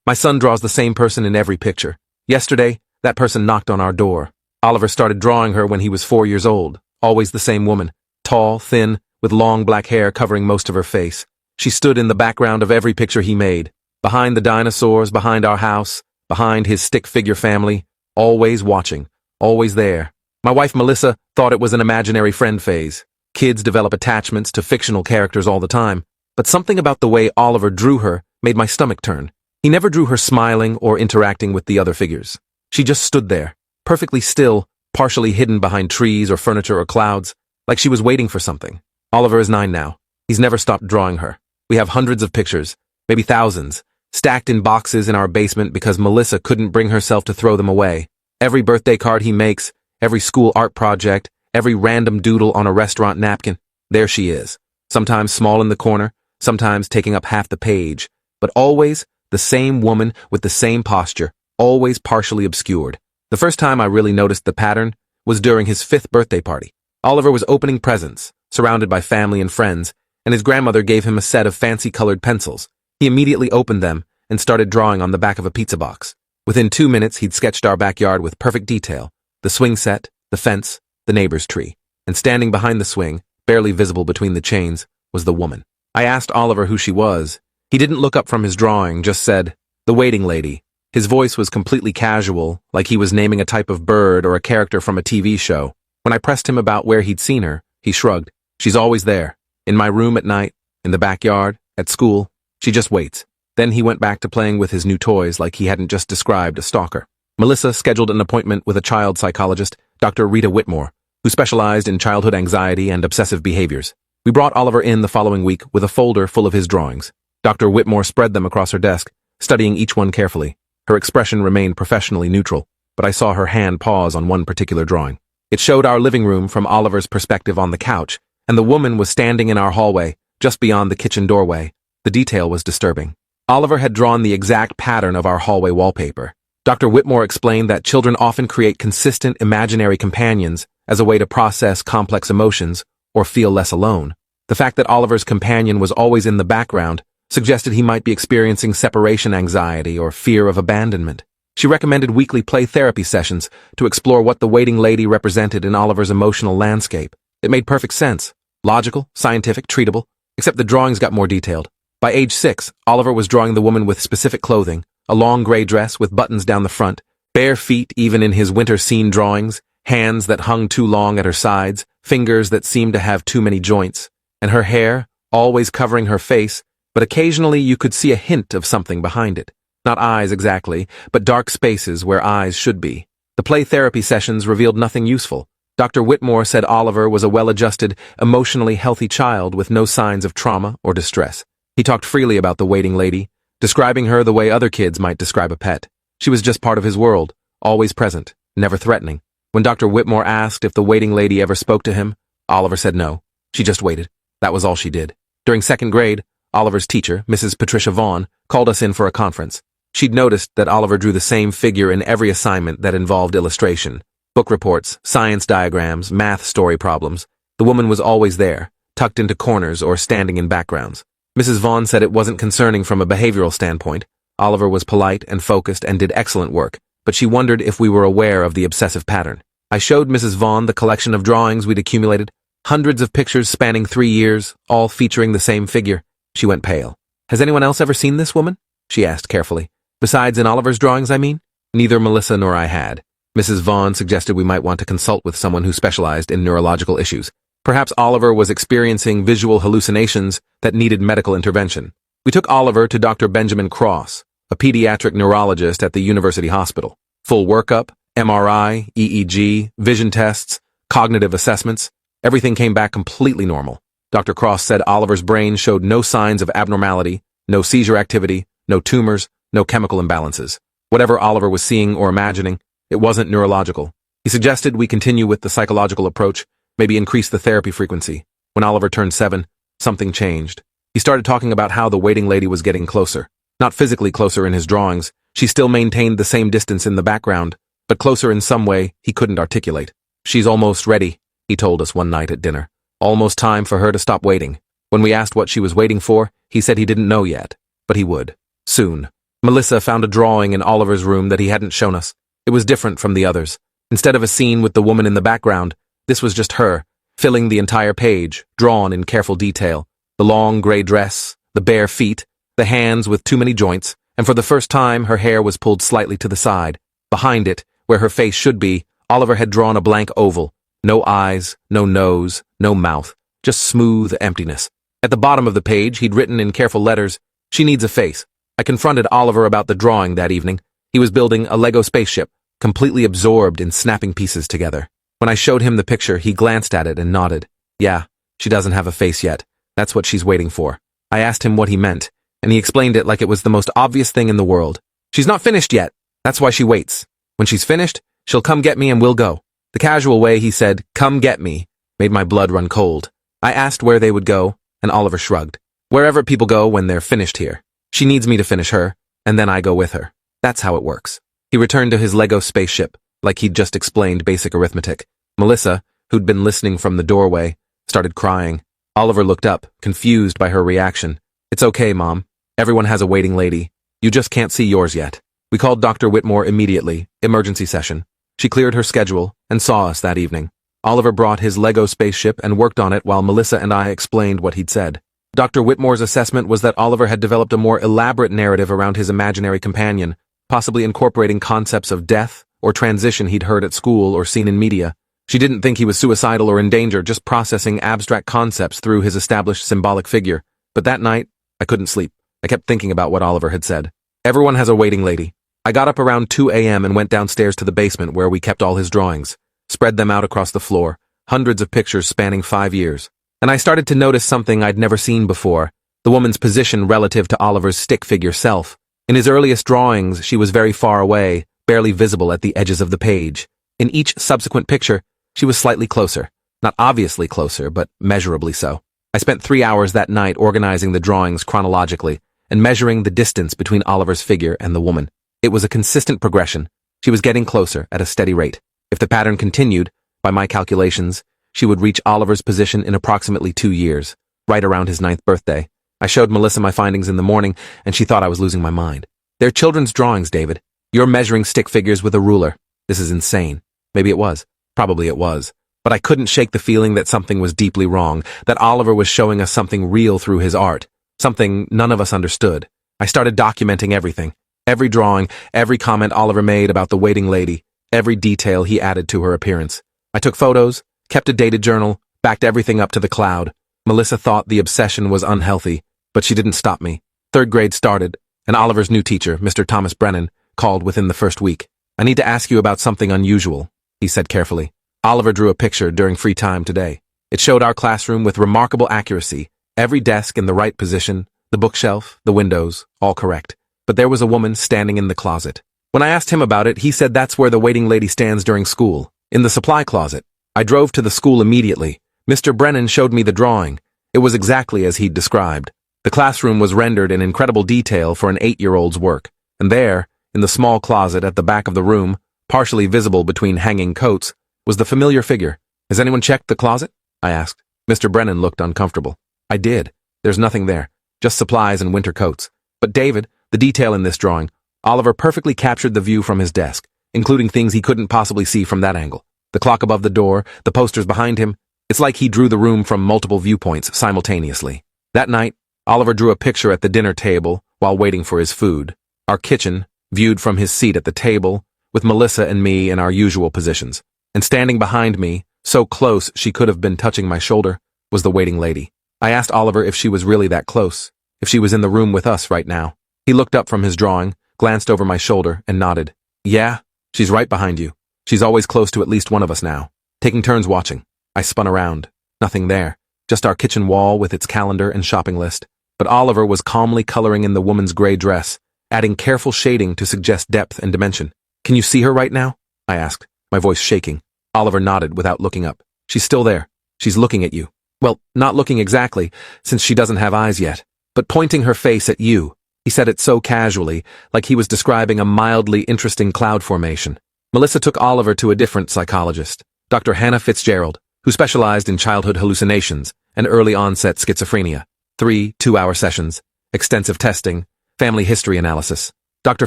My son draws the same person in every picture. Yesterday, that person knocked on our door. Oliver started drawing her when he was 4 years old. Always the same woman. Tall, thin, with long black hair covering most of her face. She stood in the background of every picture he made. Behind the dinosaurs, behind our house, behind his stick figure family. Always watching. Always there. My wife Melissa thought it was an imaginary friend phase. Kids develop attachments to fictional characters all the time. But something about the way Oliver drew her made my stomach turn. He never drew her smiling or interacting with the other figures. She just stood there, perfectly still, partially hidden behind trees or furniture or clouds, like she was waiting for something. Oliver is 9 now. He's never stopped drawing her. We have hundreds of pictures, maybe thousands, stacked in boxes in our basement because Melissa couldn't bring herself to throw them away. Every birthday card he makes, every school art project, every random doodle on a restaurant napkin, there she is. Sometimes small in the corner, sometimes taking up half the page, but always the same woman with the same posture, always partially obscured. The first time I really noticed the pattern was during his 5th birthday party. Oliver was opening presents, surrounded by family and friends, and his grandmother gave him a set of fancy-colored pencils. He immediately opened them and started drawing on the back of a pizza box. Within 2 minutes, he'd sketched our backyard with perfect detail, the swing set, the fence, the neighbor's tree. And standing behind the swing, barely visible between the chains, was the woman. I asked Oliver who she was. He didn't look up from his drawing, just said, "The waiting lady." His voice was completely casual, like he was naming a type of bird or a character from a TV show. When I pressed him about where he'd seen her, he shrugged. "She's always there. In my room at night, in the backyard, at school. She just waits." Then he went back to playing with his new toys like he hadn't just described a stalker. Melissa scheduled an appointment with a child psychologist, Dr. Rita Whitmore, who specialized in childhood anxiety and obsessive behaviors. We brought Oliver in the following week with a folder full of his drawings. Dr. Whitmore spread them across her desk, studying each one carefully. Her expression remained professionally neutral, but I saw her hand pause on one particular drawing. It showed our living room from Oliver's perspective on the couch, and the woman was standing in our hallway, just beyond the kitchen doorway. The detail was disturbing. Oliver had drawn the exact pattern of our hallway wallpaper. Dr. Whitmore explained that children often create consistent imaginary companions as a way to process complex emotions or feel less alone. The fact that Oliver's companion was always in the background suggested he might be experiencing separation anxiety or fear of abandonment. She recommended weekly play therapy sessions to explore what the waiting lady represented in Oliver's emotional landscape. It made perfect sense. Logical, scientific, treatable, except the drawings got more detailed. By age 6, Oliver was drawing the woman with specific clothing, a long gray dress with buttons down the front, bare feet even in his winter scene drawings, hands that hung too long at her sides, fingers that seemed to have too many joints, and her hair, always covering her face, but occasionally you could see a hint of something behind it. Not eyes exactly, but dark spaces where eyes should be. The play therapy sessions revealed nothing useful. Dr. Whitmore said Oliver was a well-adjusted, emotionally healthy child with no signs of trauma or distress. He talked freely about the waiting lady, describing her the way other kids might describe a pet. She was just part of his world, always present, never threatening. When Dr. Whitmore asked if the waiting lady ever spoke to him, Oliver said no. She just waited. That was all she did. During 2nd grade, Oliver's teacher, Mrs. Patricia Vaughn, called us in for a conference. She'd noticed that Oliver drew the same figure in every assignment that involved illustration. Book reports, science diagrams, math story problems. The woman was always there, tucked into corners or standing in backgrounds. Mrs. Vaughn said it wasn't concerning from a behavioral standpoint. Oliver was polite and focused and did excellent work, but she wondered if we were aware of the obsessive pattern. I showed Mrs. Vaughn the collection of drawings we'd accumulated, hundreds of pictures spanning 3 years, all featuring the same figure. She went pale. "Has anyone else ever seen this woman?" she asked carefully. "Besides in Oliver's drawings, I mean?" Neither Melissa nor I had. Mrs. Vaughn suggested we might want to consult with someone who specialized in neurological issues. Perhaps Oliver was experiencing visual hallucinations that needed medical intervention. We took Oliver to Dr. Benjamin Cross, a pediatric neurologist at the University Hospital. Full workup, MRI, EEG, vision tests, cognitive assessments. Everything came back completely normal. Dr. Cross said Oliver's brain showed no signs of abnormality, no seizure activity, no tumors, no chemical imbalances. Whatever Oliver was seeing or imagining, it wasn't neurological. He suggested we continue with the psychological approach, maybe increase the therapy frequency. When Oliver turned 7, something changed. He started talking about how the waiting lady was getting closer. Not physically closer in his drawings, she still maintained the same distance in the background, but closer in some way he couldn't articulate. "She's almost ready," he told us one night at dinner. Almost time for her to stop waiting. When we asked what she was waiting for, he said he didn't know yet, but he would. Soon. Melissa found a drawing in Oliver's room that he hadn't shown us. It was different from the others. Instead of a scene with the woman in the background, this was just her, filling the entire page, drawn in careful detail. The long gray dress, the bare feet, the hands with too many joints, and for the first time her hair was pulled slightly to the side. Behind it, where her face should be, Oliver had drawn a blank oval. No eyes, no nose, no mouth, just smooth emptiness. At the bottom of the page, he'd written in careful letters, "She needs a face." I confronted Oliver about the drawing that evening. He was building a Lego spaceship, completely absorbed in snapping pieces together. When I showed him the picture, he glanced at it and nodded. Yeah, she doesn't have a face yet. That's what she's waiting for. I asked him what he meant, and he explained it like it was the most obvious thing in the world. She's not finished yet. That's why she waits. When she's finished, she'll come get me and we'll go. The casual way he said, "Come get me," made my blood run cold. I asked where they would go, and Oliver shrugged. Wherever people go when they're finished here. She needs me to finish her, and then I go with her. That's how it works. He returned to his Lego spaceship, like he'd just explained basic arithmetic. Melissa, who'd been listening from the doorway, started crying. Oliver looked up, confused by her reaction. "It's okay, Mom. Everyone has a waiting lady. You just can't see yours yet." We called Dr. Whitmore immediately, emergency session. She cleared her schedule and saw us that evening. Oliver brought his Lego spaceship and worked on it while Melissa and I explained what he'd said. Dr. Whitmore's assessment was that Oliver had developed a more elaborate narrative around his imaginary companion, possibly incorporating concepts of death or transition he'd heard at school or seen in media. She didn't think he was suicidal or in danger, just processing abstract concepts through his established symbolic figure. But that night, I couldn't sleep. I kept thinking about what Oliver had said. Everyone has a waiting lady. I got up around 2 a.m. and went downstairs to the basement where we kept all his drawings, spread them out across the floor, hundreds of pictures spanning 5 years. And I started to notice something I'd never seen before, the woman's position relative to Oliver's stick figure self. In his earliest drawings, she was very far away, barely visible at the edges of the page. In each subsequent picture, she was slightly closer. Not obviously closer, but measurably so. I spent 3 hours that night organizing the drawings chronologically and measuring the distance between Oliver's figure and the woman. It was a consistent progression. She was getting closer at a steady rate. If the pattern continued, by my calculations, she would reach Oliver's position in approximately 2 years, right around his 9th birthday. I showed Melissa my findings in the morning, and she thought I was losing my mind. They're children's drawings, David. You're measuring stick figures with a ruler. This is insane. Maybe it was. Probably it was. But I couldn't shake the feeling that something was deeply wrong, that Oliver was showing us something real through his art, something none of us understood. I started documenting everything. Every drawing, every comment Oliver made about the waiting lady, every detail he added to her appearance. I took photos, kept a dated journal, backed everything up to the cloud. Melissa thought the obsession was unhealthy, but she didn't stop me. 3rd grade started, and Oliver's new teacher, Mr. Thomas Brennan, called within the first week. "I need to ask you about something unusual," he said carefully. Oliver drew a picture during free time today. It showed our classroom with remarkable accuracy, every desk in the right position, the bookshelf, the windows, all correct. But there was a woman standing in the closet. When I asked him about it, he said that's where the waiting lady stands during school, in the supply closet. I drove to the school immediately. Mr. Brennan showed me the drawing. It was exactly as he'd described. The classroom was rendered in incredible detail for an 8-year-old's work. And there, in the small closet at the back of the room, partially visible between hanging coats, was the familiar figure. "Has anyone checked the closet?" I asked. Mr. Brennan looked uncomfortable. "I did. There's nothing there. Just supplies and winter coats. But David, the detail in this drawing, Oliver perfectly captured the view from his desk, including things he couldn't possibly see from that angle. The clock above the door, the posters behind him. It's like he drew the room from multiple viewpoints simultaneously. That night, Oliver drew a picture at the dinner table while waiting for his food. Our kitchen, viewed from his seat at the table, with Melissa and me in our usual positions. And standing behind me, so close she could have been touching my shoulder, was the waiting lady. I asked Oliver if she was really that close, if she was in the room with us right now. He looked up from his drawing, glanced over my shoulder, and nodded. "Yeah, she's right behind you. She's always close to at least one of us now, taking turns watching." I spun around. Nothing there. Just our kitchen wall with its calendar and shopping list. But Oliver was calmly coloring in the woman's gray dress, adding careful shading to suggest depth and dimension. "Can you see her right now?" I asked, my voice shaking. Oliver nodded without looking up. "She's still there. She's looking at you. Well, not looking exactly, since she doesn't have eyes yet, but pointing her face at you." He said it so casually, like he was describing a mildly interesting cloud formation. Melissa took Oliver to a different psychologist, Dr. Hannah Fitzgerald, who specialized in childhood hallucinations and early-onset schizophrenia. 3 two-hour sessions, extensive testing, family history analysis. Dr.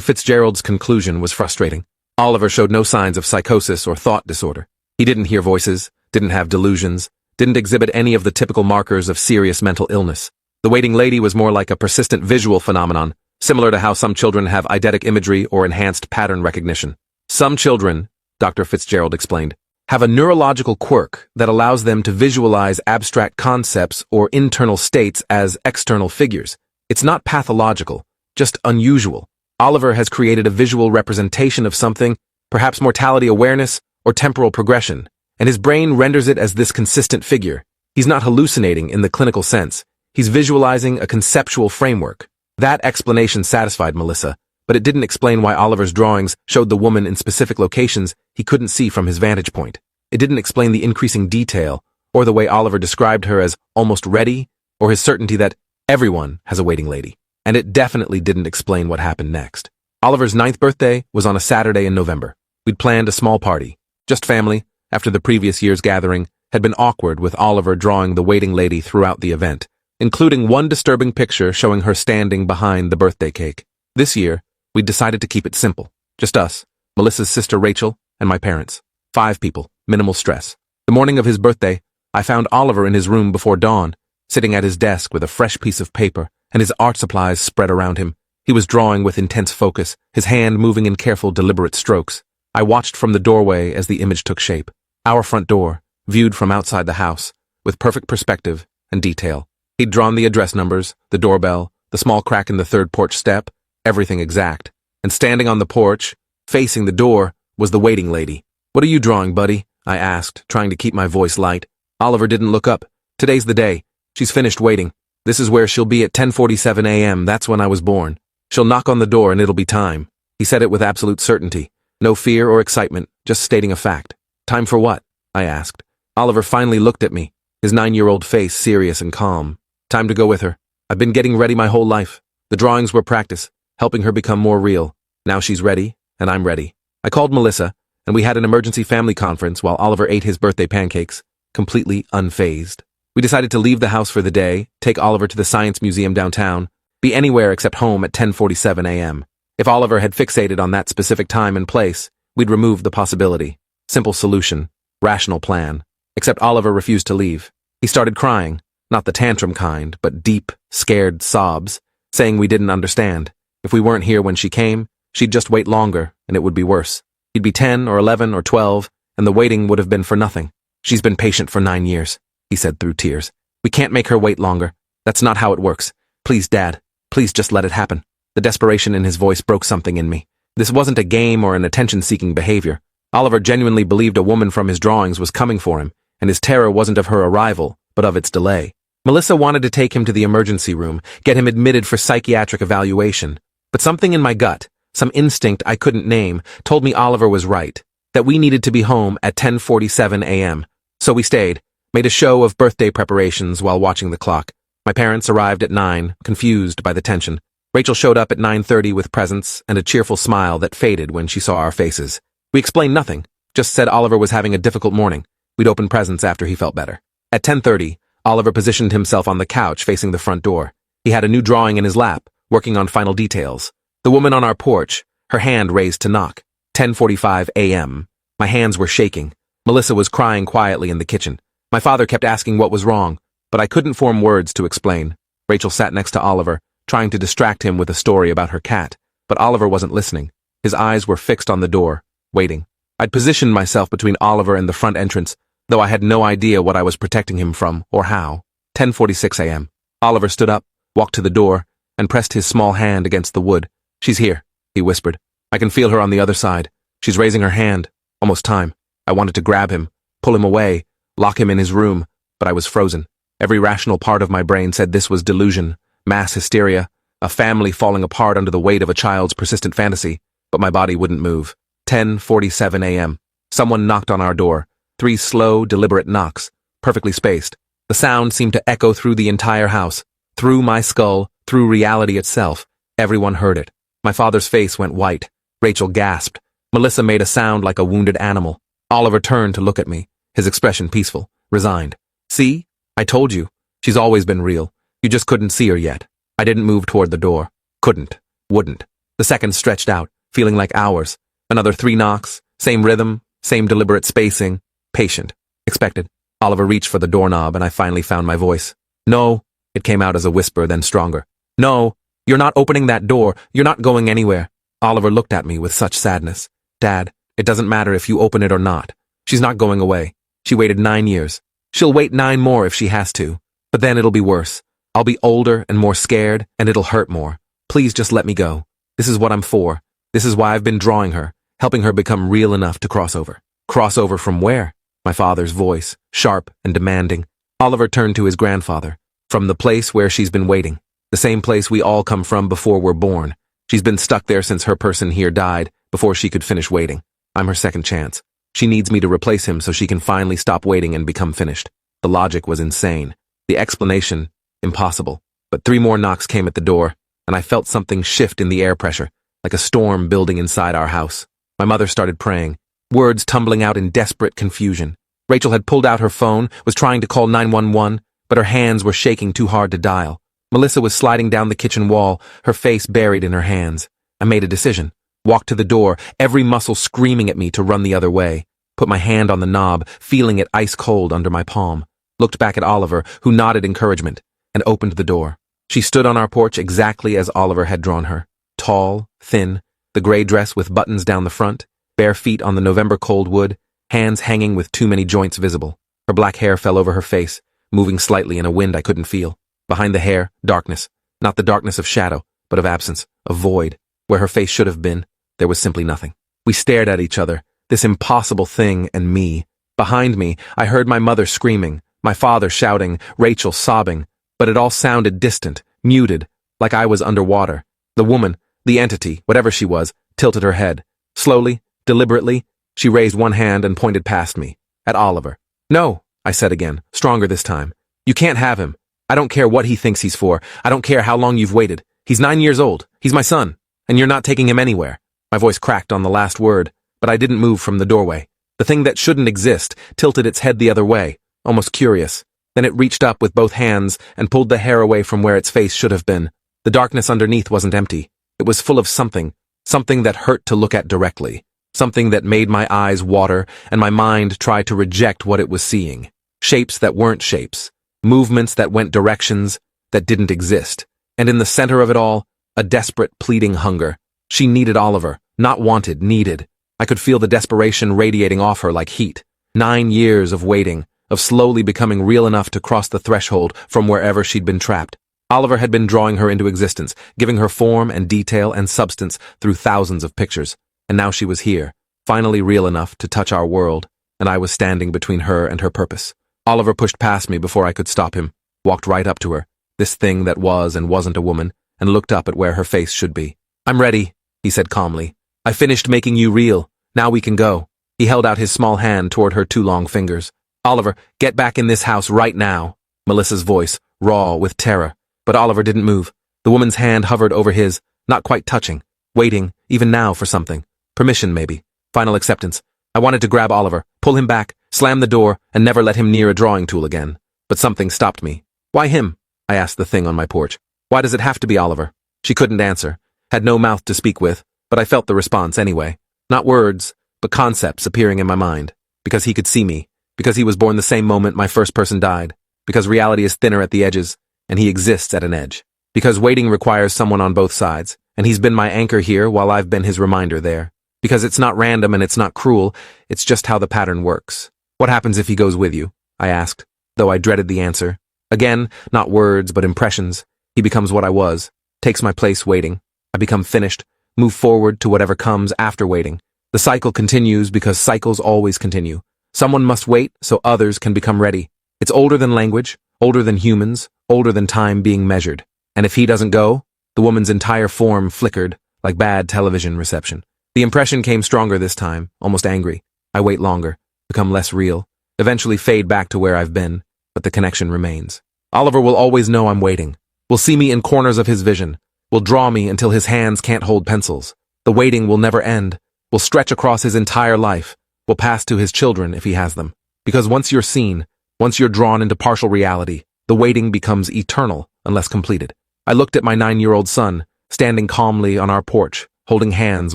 Fitzgerald's conclusion was frustrating. Oliver showed no signs of psychosis or thought disorder. He didn't hear voices, didn't have delusions, didn't exhibit any of the typical markers of serious mental illness. The waiting lady was more like a persistent visual phenomenon, similar to how some children have eidetic imagery or enhanced pattern recognition. Some children, Dr. Fitzgerald explained, have a neurological quirk that allows them to visualize abstract concepts or internal states as external figures. It's not pathological, just unusual. Oliver has created a visual representation of something, perhaps mortality awareness or temporal progression, and his brain renders it as this consistent figure. He's not hallucinating in the clinical sense. He's visualizing a conceptual framework. That explanation satisfied Melissa, but it didn't explain why Oliver's drawings showed the woman in specific locations he couldn't see from his vantage point. It didn't explain the increasing detail, or the way Oliver described her as almost ready, or his certainty that everyone has a waiting lady. And it definitely didn't explain what happened next. Oliver's 9th birthday was on a Saturday in November. We'd planned a small party, just family, after the previous year's gathering had been awkward with Oliver drawing the waiting lady throughout the event, including one disturbing picture showing her standing behind the birthday cake. This year, we'd decided to keep it simple. Just us, Melissa's sister Rachel, and my parents. 5 people, minimal stress. The morning of his birthday, I found Oliver in his room before dawn, sitting at his desk with a fresh piece of paper and his art supplies spread around him. He was drawing with intense focus, his hand moving in careful, deliberate strokes. I watched from the doorway as the image took shape. Our front door, viewed from outside the house, with perfect perspective and detail. He'd drawn the address numbers, the doorbell, the small crack in the 3rd porch step, everything exact. And standing on the porch, facing the door, was the waiting lady. "What are you drawing, buddy?" I asked, trying to keep my voice light. Oliver didn't look up. "Today's the day. She's finished waiting. This is where she'll be at 10:47 a.m. That's when I was born. She'll knock on the door and it'll be time." He said it with absolute certainty. No fear or excitement, just stating a fact. "Time for what?" I asked. Oliver finally looked at me, his 9-year-old face serious and calm. "Time to go with her. I've been getting ready my whole life. The drawings were practice, helping her become more real. Now she's ready, and I'm ready." I called Melissa, and we had an emergency family conference while Oliver ate his birthday pancakes, completely unfazed. We decided to leave the house for the day, take Oliver to the Science Museum downtown, be anywhere except home at 10:47 a.m. If Oliver had fixated on that specific time and place, we'd remove the possibility. Simple solution, rational plan. Except Oliver refused to leave. He started crying, not the tantrum kind, but deep, scared sobs, saying we didn't understand. If we weren't here when she came, she'd just wait longer, and it would be worse. He'd be 10 or 11 or 12, and the waiting would have been for nothing. "She's been patient for 9 years. He said through tears. "We can't make her wait longer. That's not how it works. Please, Dad. Please just let it happen." The desperation in his voice broke something in me. This wasn't a game or an attention-seeking behavior. Oliver genuinely believed a woman from his drawings was coming for him, and his terror wasn't of her arrival, but of its delay. Melissa wanted to take him to the emergency room, get him admitted for psychiatric evaluation. But something in my gut, some instinct I couldn't name, told me Oliver was right, that we needed to be home at 10:47 a.m. So we stayed. Made a show of birthday preparations while watching the clock. My parents arrived at 9, confused by the tension. Rachel showed up at 9:30 with presents and a cheerful smile that faded when she saw our faces. We explained nothing, just said Oliver was having a difficult morning. We'd open presents after he felt better. At 10:30, Oliver positioned himself on the couch facing the front door. He had a new drawing in his lap, working on final details. The woman on our porch, her hand raised to knock. 10:45 a.m. My hands were shaking. Melissa was crying quietly in the kitchen. My father kept asking what was wrong, but I couldn't form words to explain. Rachel sat next to Oliver, trying to distract him with a story about her cat, but Oliver wasn't listening. His eyes were fixed on the door, waiting. I'd positioned myself between Oliver and the front entrance, though I had no idea what I was protecting him from or how. 10:46 a.m. Oliver stood up, walked to the door, and pressed his small hand against the wood. "She's here," he whispered. "I can feel her on the other side. She's raising her hand. Almost time." I wanted to grab him, pull him away, lock him in his room, but I was frozen. Every rational part of my brain said this was delusion, mass hysteria, a family falling apart under the weight of a child's persistent fantasy, but my body wouldn't move. 10:47 a.m. Someone knocked on our door. 3 slow, deliberate knocks, perfectly spaced. The sound seemed to echo through the entire house, through my skull, through reality itself. Everyone heard it. My father's face went white. Rachel gasped. Melissa made a sound like a wounded animal. Oliver turned to look at me, his expression peaceful, resigned. "See? I told you. She's always been real. You just couldn't see her yet." I didn't move toward the door. Couldn't. Wouldn't. The seconds stretched out, feeling like hours. Another 3 knocks, same rhythm, same deliberate spacing, patient, expected. Oliver reached for the doorknob and I finally found my voice. No, it came out as a whisper, then stronger. No, you're not opening that door, you're not going anywhere. Oliver looked at me with such sadness. Dad, it doesn't matter if you open it or not. She's not going away. She waited 9 years. She'll wait 9 more if she has to. But then it'll be worse. I'll be older and more scared, and it'll hurt more. Please just let me go. This is what I'm for. This is why I've been drawing her, helping her become real enough to cross over. Cross over from where? My father's voice, sharp and demanding. Oliver turned to his grandfather. From the place where she's been waiting. The same place we all come from before we're born. She's been stuck there since her person here died, before she could finish waiting. I'm her second chance. She needs me to replace him so she can finally stop waiting and become finished. The logic was insane. The explanation, impossible. But 3 more knocks came at the door, and I felt something shift in the air pressure, like a storm building inside our house. My mother started praying, words tumbling out in desperate confusion. Rachel had pulled out her phone, was trying to call 911, but her hands were shaking too hard to dial. Melissa was sliding down the kitchen wall, her face buried in her hands. I made a decision. Walked to the door, every muscle screaming at me to run the other way. Put my hand on the knob, feeling it ice cold under my palm. Looked back at Oliver, who nodded encouragement, and opened the door. She stood on our porch exactly as Oliver had drawn her. Tall, thin, the gray dress with buttons down the front, bare feet on the November cold wood, hands hanging with too many joints visible. Her black hair fell over her face, moving slightly in a wind I couldn't feel. Behind the hair, darkness. Not the darkness of shadow, but of absence, of void. Where her face should have been, there was simply nothing. We stared at each other, this impossible thing and me. Behind me, I heard my mother screaming, my father shouting, Rachel sobbing, but it all sounded distant, muted, like I was underwater. The woman, the entity, whatever she was, tilted her head. Slowly, deliberately, she raised one hand and pointed past me, at Oliver. No, I said again, stronger this time. You can't have him. I don't care what he thinks he's for. I don't care how long you've waited. He's 9 years old. He's my son. And you're not taking him anywhere. My voice cracked on the last word, but I didn't move from the doorway. The thing that shouldn't exist tilted its head the other way, almost curious. Then it reached up with both hands and pulled the hair away from where its face should have been. The darkness underneath wasn't empty. It was full of something that hurt to look at directly. Something that made my eyes water and my mind try to reject what it was seeing. Shapes that weren't shapes. Movements that went directions that didn't exist. And in the center of it all, a desperate, pleading hunger. She needed Oliver. Not wanted, needed. I could feel the desperation radiating off her like heat. 9 years of waiting, of slowly becoming real enough to cross the threshold from wherever she'd been trapped. Oliver had been drawing her into existence, giving her form and detail and substance through thousands of pictures. And now she was here, finally real enough to touch our world, and I was standing between her and her purpose. Oliver pushed past me before I could stop him, walked right up to her, this thing that was and wasn't a woman, and looked up at where her face should be. I'm ready, he said calmly. I finished making you real. Now we can go. He held out his small hand toward her 2 long fingers. Oliver, get back in this house right now. Melissa's voice, raw with terror. But Oliver didn't move. The woman's hand hovered over his, not quite touching, waiting, even now, for something. Permission, maybe. Final acceptance. I wanted to grab Oliver, pull him back, slam the door, and never let him near a drawing tool again. But something stopped me. Why him? I asked the thing on my porch. Why does it have to be Oliver? She couldn't answer, had no mouth to speak with, but I felt the response anyway. Not words, but concepts appearing in my mind. Because he could see me. Because he was born the same moment my first person died. Because reality is thinner at the edges, and he exists at an edge. Because waiting requires someone on both sides, and he's been my anchor here while I've been his reminder there. Because it's not random and it's not cruel, it's just how the pattern works. What happens if he goes with you? I asked, though I dreaded the answer. Again, not words, but impressions. He becomes what I was, takes my place waiting. I become finished, move forward to whatever comes after waiting. The cycle continues because cycles always continue. Someone must wait so others can become ready. It's older than language, older than humans, older than time being measured. And if he doesn't go, the woman's entire form flickered, like bad television reception. The impression came stronger this time, almost angry. I wait longer, become less real, eventually fade back to where I've been, but the connection remains. Oliver will always know I'm waiting, will see me in corners of his vision, will draw me until his hands can't hold pencils. The waiting will never end, will stretch across his entire life, will pass to his children if he has them. Because once you're seen, once you're drawn into partial reality, the waiting becomes eternal unless completed. I looked at my 9-year-old son, standing calmly on our porch, holding hands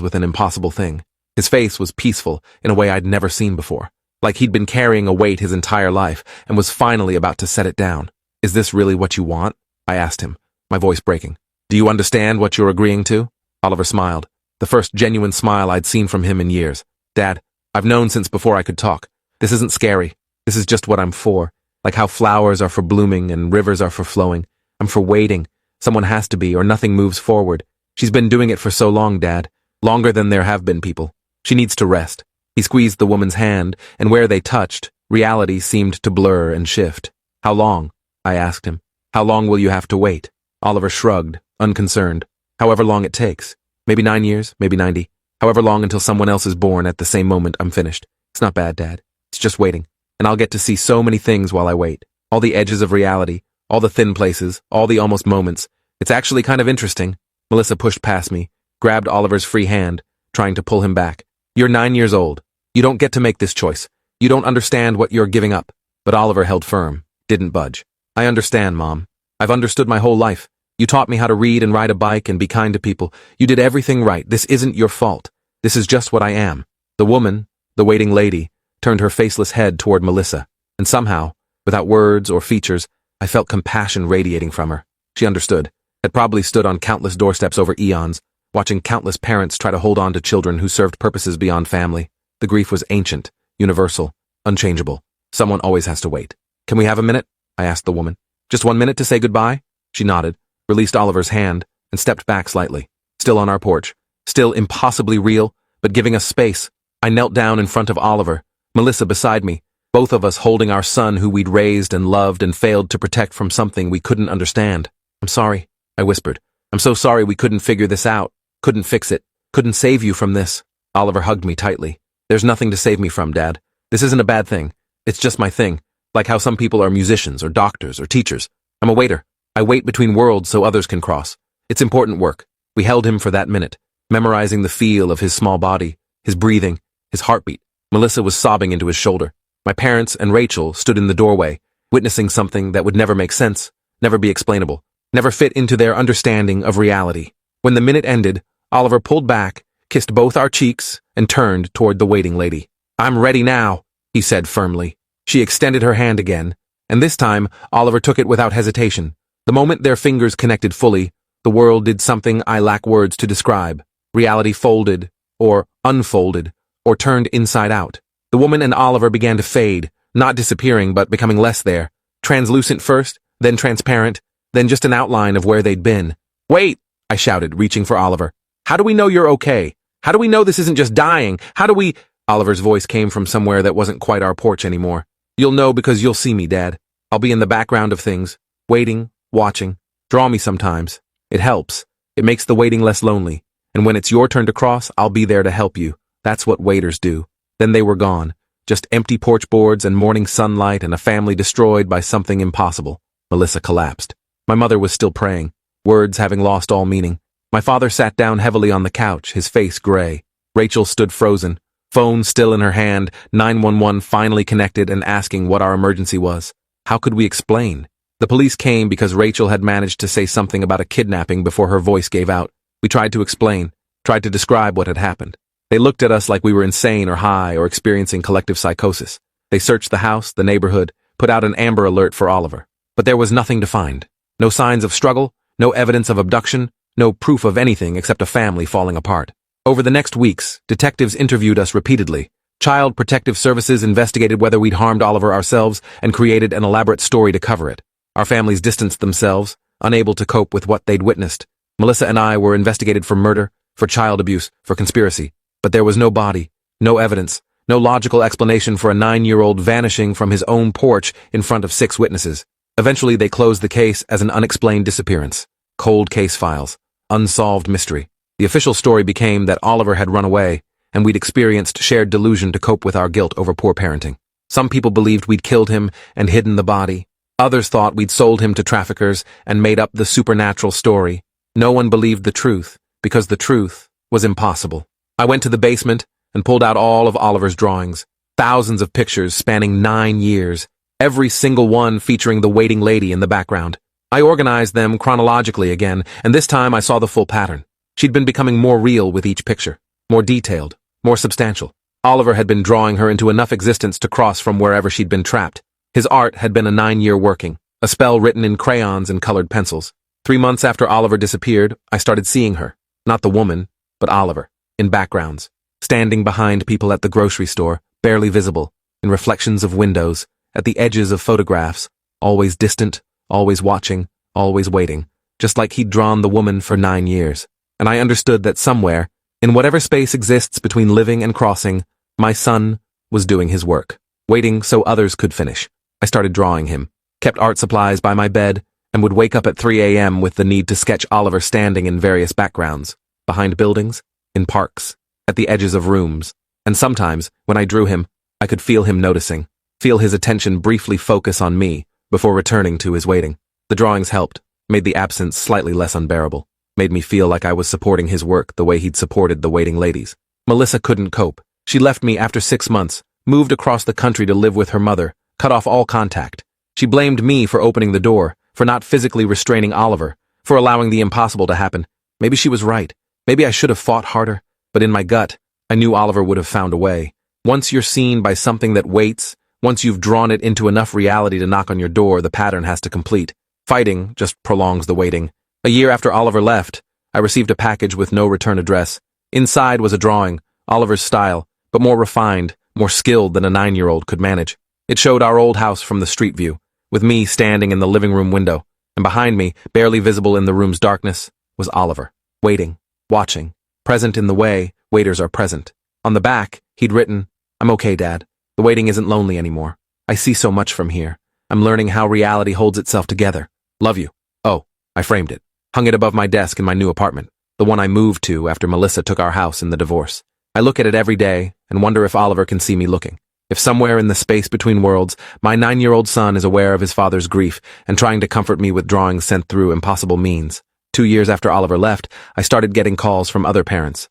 with an impossible thing. His face was peaceful in a way I'd never seen before, like he'd been carrying a weight his entire life and was finally about to set it down. "Is this really what you want?" I asked him, my voice breaking. "Do you understand what you're agreeing to?" Oliver smiled, the first genuine smile I'd seen from him in years. "Dad, I've known since before I could talk. This isn't scary. This is just what I'm for. Like how flowers are for blooming and rivers are for flowing. I'm for waiting. Someone has to be, or nothing moves forward. She's been doing it for so long, Dad. Longer than there have been people. She needs to rest." He squeezed the woman's hand, and where they touched, reality seemed to blur and shift. "How long?" I asked him. "How long will you have to wait?" Oliver shrugged, unconcerned. "However long it takes. Maybe 9 years, maybe 90. However long until someone else is born at the same moment I'm finished. It's not bad, Dad. It's just waiting. And I'll get to see so many things while I wait. All the edges of reality, all the thin places, all the almost moments. It's actually kind of interesting." Melissa pushed past me, grabbed Oliver's free hand, trying to pull him back. "You're 9 years old. You don't get to make this choice. You don't understand what you're giving up." But Oliver held firm, didn't budge. "I understand, Mom. I've understood my whole life. You taught me how to read and ride a bike and be kind to people. You did everything right. This isn't your fault. This is just what I am." The woman, the waiting lady, turned her faceless head toward Melissa, and somehow, without words or features, I felt compassion radiating from her. She understood, had probably stood on countless doorsteps over eons, watching countless parents try to hold on to children who served purposes beyond family. The grief was ancient, universal, unchangeable. Someone always has to wait. "Can we have a minute?" I asked the woman. "Just 1 minute to say goodbye?" She nodded, released Oliver's hand, and stepped back slightly. Still on our porch, still impossibly real, but giving us space. I knelt down in front of Oliver, Melissa beside me, both of us holding our son who we'd raised and loved and failed to protect from something we couldn't understand. "I'm sorry," I whispered. "I'm so sorry we couldn't figure this out, couldn't fix it, couldn't save you from this." Oliver hugged me tightly. "There's nothing to save me from, Dad. This isn't a bad thing. It's just my thing, like how some people are musicians or doctors or teachers. I'm a waiter. I wait between worlds so others can cross. It's important work." We held him for that minute, memorizing the feel of his small body, his breathing, his heartbeat. Melissa was sobbing into his shoulder. My parents and Rachel stood in the doorway, witnessing something that would never make sense, never be explainable, never fit into their understanding of reality. When the minute ended, Oliver pulled back, kissed both our cheeks, and turned toward the waiting lady. "I'm ready now," he said firmly. She extended her hand again, and this time Oliver took it without hesitation. The moment their fingers connected fully, the world did something I lack words to describe. Reality folded, or unfolded, or turned inside out. The woman and Oliver began to fade, not disappearing but becoming less there. Translucent first, then transparent, then just an outline of where they'd been. "Wait!" I shouted, reaching for Oliver. "How do we know you're okay? How do we know this isn't just dying? How do we—" Oliver's voice came from somewhere that wasn't quite our porch anymore. "You'll know because you'll see me, Dad. I'll be in the background of things, waiting, watching. Draw me sometimes. It helps. It makes the waiting less lonely. And when it's your turn to cross, I'll be there to help you. That's what waiters do." Then they were gone. Just empty porch boards and morning sunlight and a family destroyed by something impossible. Melissa collapsed. My mother was still praying, words having lost all meaning. My father sat down heavily on the couch, his face gray. Rachel stood frozen, phone still in her hand, 911 finally connected and asking what our emergency was. How could we explain? The police came because Rachel had managed to say something about a kidnapping before her voice gave out. We tried to explain, tried to describe what had happened. They looked at us like we were insane or high or experiencing collective psychosis. They searched the house, the neighborhood, put out an Amber Alert for Oliver. But there was nothing to find. No signs of struggle, no evidence of abduction, no proof of anything except a family falling apart. Over the next weeks, detectives interviewed us repeatedly. Child Protective Services investigated whether we'd harmed Oliver ourselves and created an elaborate story to cover it. Our families distanced themselves, unable to cope with what they'd witnessed. Melissa and I were investigated for murder, for child abuse, for conspiracy. But there was no body, no evidence, no logical explanation for a 9-year-old vanishing from his own porch in front of 6 witnesses. Eventually, they closed the case as an unexplained disappearance. Cold case files. Unsolved mystery. The official story became that Oliver had run away, and we'd experienced shared delusion to cope with our guilt over poor parenting. Some people believed we'd killed him and hidden the body. Others thought we'd sold him to traffickers and made up the supernatural story. No one believed the truth, because the truth was impossible. I went to the basement and pulled out all of Oliver's drawings. Thousands of pictures spanning 9 years, every single one featuring the waiting lady in the background. I organized them chronologically again, and this time I saw the full pattern. She'd been becoming more real with each picture, more detailed, more substantial. Oliver had been drawing her into enough existence to cross from wherever she'd been trapped. His art had been a 9-year working, a spell written in crayons and colored pencils. 3 months after Oliver disappeared, I started seeing her, not the woman, but Oliver, in backgrounds, standing behind people at the grocery store, barely visible, in reflections of windows, at the edges of photographs, always distant, always watching, always waiting, just like he'd drawn the woman for 9 years. And I understood that somewhere, in whatever space exists between living and crossing, my son was doing his work, waiting so others could finish. I started drawing him, kept art supplies by my bed, and would wake up at 3 a.m. with the need to sketch Oliver standing in various backgrounds, behind buildings, in parks, at the edges of rooms. And sometimes, when I drew him, I could feel him noticing, feel his attention briefly focus on me before returning to his waiting. The drawings helped, made the absence slightly less unbearable, made me feel like I was supporting his work the way he'd supported the waiting ladies. Melissa couldn't cope. She left me after 6 months, moved across the country to live with her mother, cut off all contact. She blamed me for opening the door, for not physically restraining Oliver, for allowing the impossible to happen. Maybe she was right. Maybe I should have fought harder, but in my gut, I knew Oliver would have found a way. Once you're seen by something that waits, once you've drawn it into enough reality to knock on your door, the pattern has to complete. Fighting just prolongs the waiting. A year after Oliver left, I received a package with no return address. Inside was a drawing, Oliver's style, but more refined, more skilled than a 9-year-old could manage. It showed our old house from the street view, with me standing in the living room window, and behind me, barely visible in the room's darkness, was Oliver, waiting, watching, present in the way waiters are present. On the back, he'd written, "I'm okay, Dad. The waiting isn't lonely anymore. I see so much from here. I'm learning how reality holds itself together. Love you." Oh, I framed it, hung it above my desk in my new apartment, the one I moved to after Melissa took our house in the divorce. I look at it every day and wonder if Oliver can see me looking. If somewhere in the space between worlds, my 9-year-old son is aware of his father's grief and trying to comfort me with drawings sent through impossible means. 2 years after Oliver left, I started getting calls from other parents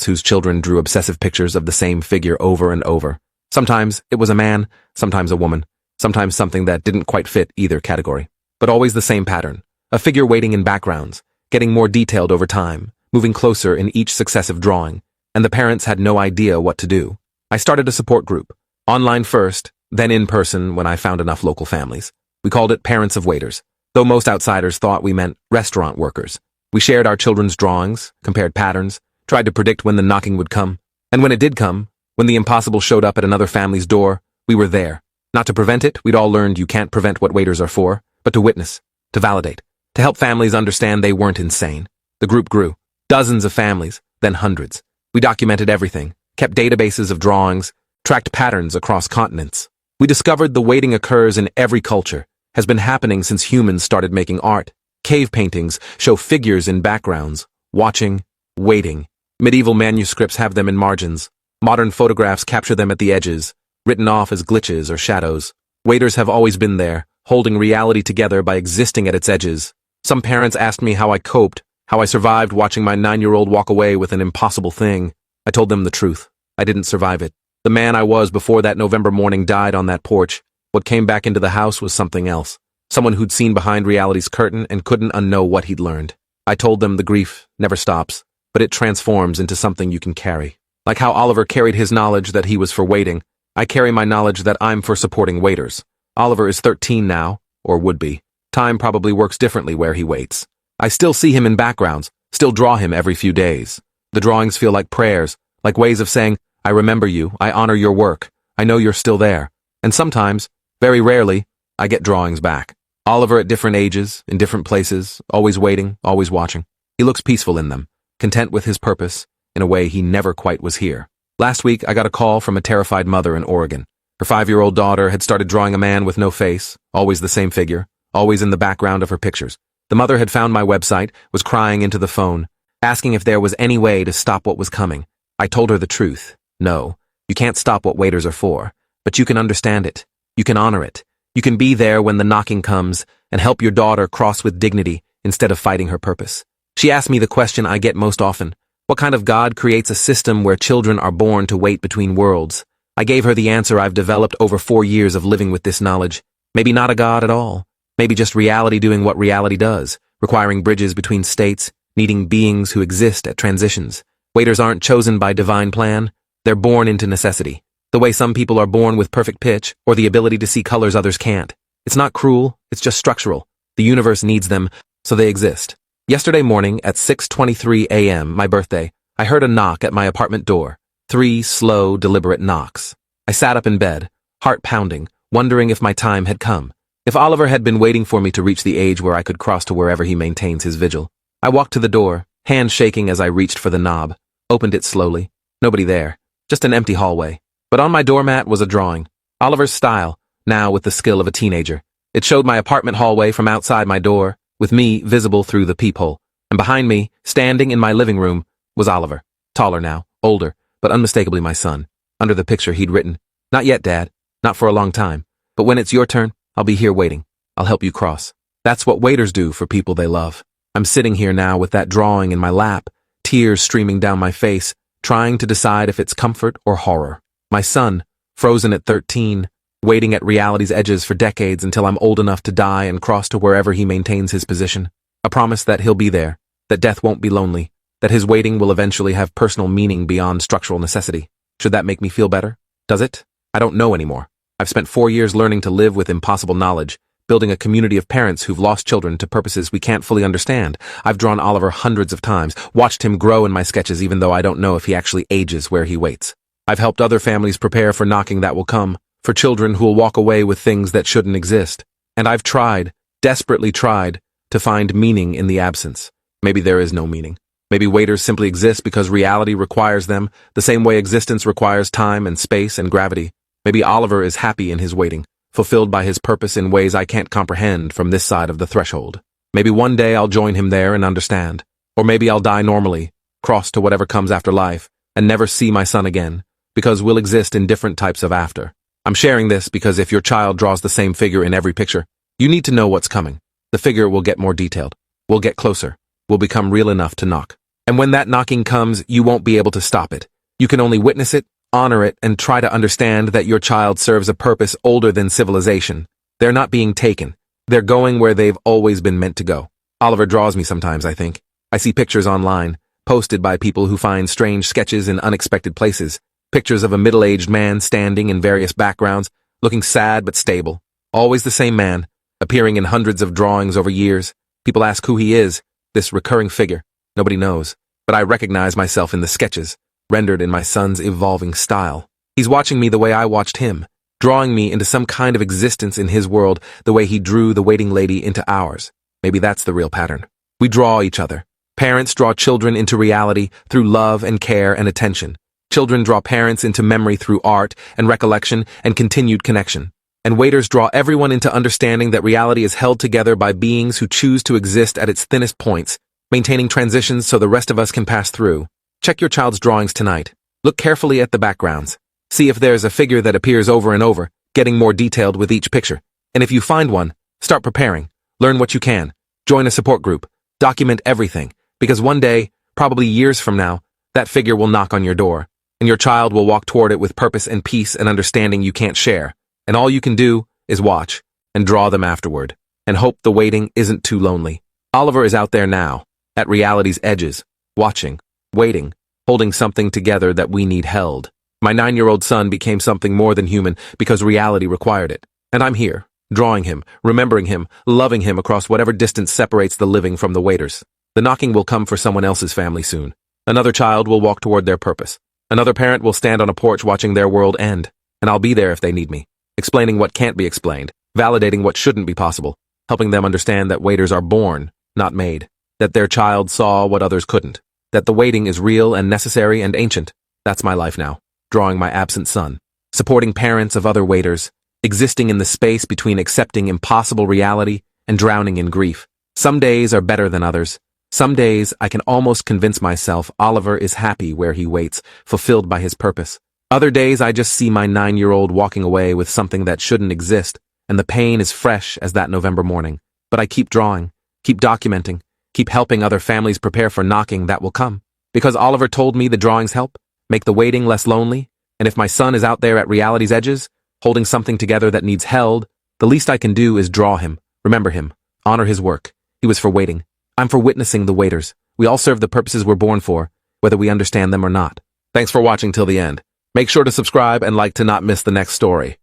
whose children drew obsessive pictures of the same figure over and over. Sometimes it was a man, sometimes a woman, sometimes something that didn't quite fit either category. But always the same pattern, a figure waiting in backgrounds, getting more detailed over time, moving closer in each successive drawing, and the parents had no idea what to do. I started a support group, online first, then in person when I found enough local families. We called it Parents of Waiters, though most outsiders thought we meant restaurant workers. We shared our children's drawings, compared patterns, tried to predict when the knocking would come. And when it did come, when the impossible showed up at another family's door, we were there. Not to prevent it, we'd all learned you can't prevent what waiters are for, but to witness, to validate, to help families understand they weren't insane. The group grew. Dozens of families, then hundreds. We documented everything, kept databases of drawings, tracked patterns across continents. We discovered the waiting occurs in every culture, has been happening since humans started making art. Cave paintings show figures in backgrounds, watching, waiting. Medieval manuscripts have them in margins. Modern photographs capture them at the edges, written off as glitches or shadows. Waiters have always been there, holding reality together by existing at its edges. Some parents asked me how I coped, how I survived watching my 9-year-old walk away with an impossible thing. I told them the truth. I didn't survive it. The man I was before that November morning died on that porch. What came back into the house was something else. Someone who'd seen behind reality's curtain and couldn't unknow what he'd learned. I told them the grief never stops, but it transforms into something you can carry. Like how Oliver carried his knowledge that he was for waiting, I carry my knowledge that I'm for supporting waiters. Oliver is 13 now, or would be. Time probably works differently where he waits. I still see him in backgrounds, still draw him every few days. The drawings feel like prayers, like ways of saying, I remember you, I honor your work, I know you're still there. And sometimes, very rarely, I get drawings back. Oliver at different ages, in different places, always waiting, always watching. He looks peaceful in them, content with his purpose, in a way he never quite was here. Last week, I got a call from a terrified mother in Oregon. Her 5-year-old daughter had started drawing a man with no face, always the same figure, always in the background of her pictures. The mother had found my website, was crying into the phone, asking if there was any way to stop what was coming. I told her the truth. No, you can't stop what waiters are for, but you can understand it. You can honor it. You can be there when the knocking comes and help your daughter cross with dignity instead of fighting her purpose. She asked me the question I get most often. What kind of God creates a system where children are born to wait between worlds? I gave her the answer I've developed over 4 years of living with this knowledge. Maybe not a God at all. Maybe just reality doing what reality does, requiring bridges between states, needing beings who exist at transitions. Waiters aren't chosen by divine plan, they're born into necessity. The way some people are born with perfect pitch, or the ability to see colors others can't. It's not cruel, it's just structural. The universe needs them, so they exist. Yesterday morning at 6:23 a.m., my birthday, I heard a knock at my apartment door. 3 slow, deliberate knocks. I sat up in bed, heart pounding, wondering if my time had come. If Oliver had been waiting for me to reach the age where I could cross to wherever he maintains his vigil. I walked to the door, hand shaking as I reached for the knob, opened it slowly. Nobody there, just an empty hallway. But on my doormat was a drawing, Oliver's style, now with the skill of a teenager. It showed my apartment hallway from outside my door, with me visible through the peephole. And behind me, standing in my living room, was Oliver, taller now, older, but unmistakably my son. Under the picture he'd written, "Not yet, Dad, not for a long time, but when it's your turn, I'll be here waiting. I'll help you cross." That's what waiters do for people they love. I'm sitting here now with that drawing in my lap, tears streaming down my face, trying to decide if it's comfort or horror. My son, frozen at 13, waiting at reality's edges for decades until I'm old enough to die and cross to wherever he maintains his position. A promise that he'll be there, that death won't be lonely, that his waiting will eventually have personal meaning beyond structural necessity. Should that make me feel better? Does it? I don't know anymore. I've spent 4 years learning to live with impossible knowledge, building a community of parents who've lost children to purposes we can't fully understand. I've drawn Oliver hundreds of times, watched him grow in my sketches even though I don't know if he actually ages where he waits. I've helped other families prepare for knocking that will come, for children who will walk away with things that shouldn't exist. And I've tried, desperately tried, to find meaning in the absence. Maybe there is no meaning. Maybe waiters simply exist because reality requires them, the same way existence requires time and space and gravity. Maybe Oliver is happy in his waiting, fulfilled by his purpose in ways I can't comprehend from this side of the threshold. Maybe one day I'll join him there and understand. Or maybe I'll die normally, cross to whatever comes after life, and never see my son again, because we'll exist in different types of after. I'm sharing this because if your child draws the same figure in every picture, you need to know what's coming. The figure will get more detailed. We'll get closer. We'll become real enough to knock. And when that knocking comes, you won't be able to stop it. You can only witness it, honor it, and try to understand that your child serves a purpose older than civilization. They're not being taken. They're going where they've always been meant to go. Oliver draws me sometimes, I think. I see pictures online, posted by people who find strange sketches in unexpected places. Pictures of a middle-aged man standing in various backgrounds, looking sad but stable. Always the same man, appearing in hundreds of drawings over years. People ask who he is, this recurring figure. Nobody knows, but I recognize myself in the sketches, rendered in my son's evolving style. He's watching me the way I watched him, drawing me into some kind of existence in his world the way he drew the waiting lady into ours. Maybe that's the real pattern. We draw each other. Parents draw children into reality through love and care and attention. Children draw parents into memory through art and recollection and continued connection. And waiters draw everyone into understanding that reality is held together by beings who choose to exist at its thinnest points, maintaining transitions so the rest of us can pass through. Check your child's drawings tonight. Look carefully at the backgrounds. See if there's a figure that appears over and over, getting more detailed with each picture. And if you find one, start preparing. Learn what you can. Join a support group. Document everything. Because one day, probably years from now, that figure will knock on your door. And your child will walk toward it with purpose and peace and understanding you can't share. And all you can do is watch and draw them afterward. And hope the waiting isn't too lonely. Oliver is out there now, at reality's edges, watching, waiting, holding something together that we need held. My 9-year-old son became something more than human because reality required it. And I'm here, drawing him, remembering him, loving him across whatever distance separates the living from the waiters. The knocking will come for someone else's family soon. Another child will walk toward their purpose. Another parent will stand on a porch watching their world end. And I'll be there if they need me, explaining what can't be explained, validating what shouldn't be possible, helping them understand that waiters are born, not made, that their child saw what others couldn't, that the waiting is real and necessary and ancient. That's my life now, drawing my absent son, supporting parents of other waiters, existing in the space between accepting impossible reality and drowning in grief. Some days are better than others. Some days I can almost convince myself Oliver is happy where he waits, fulfilled by his purpose. Other days I just see my 9-year-old walking away with something that shouldn't exist, and the pain is fresh as that November morning. But I keep drawing, keep documenting, keep helping other families prepare for knocking that will come. Because Oliver told me the drawings help, make the waiting less lonely, and if my son is out there at reality's edges, holding something together that needs held, the least I can do is draw him, Remember him. Honor his work. He was for waiting. I'm for witnessing the waiters. We all serve the purposes we're born for, whether we understand them or not. Thanks for watching till the end. Make sure to subscribe and like to not miss the next story.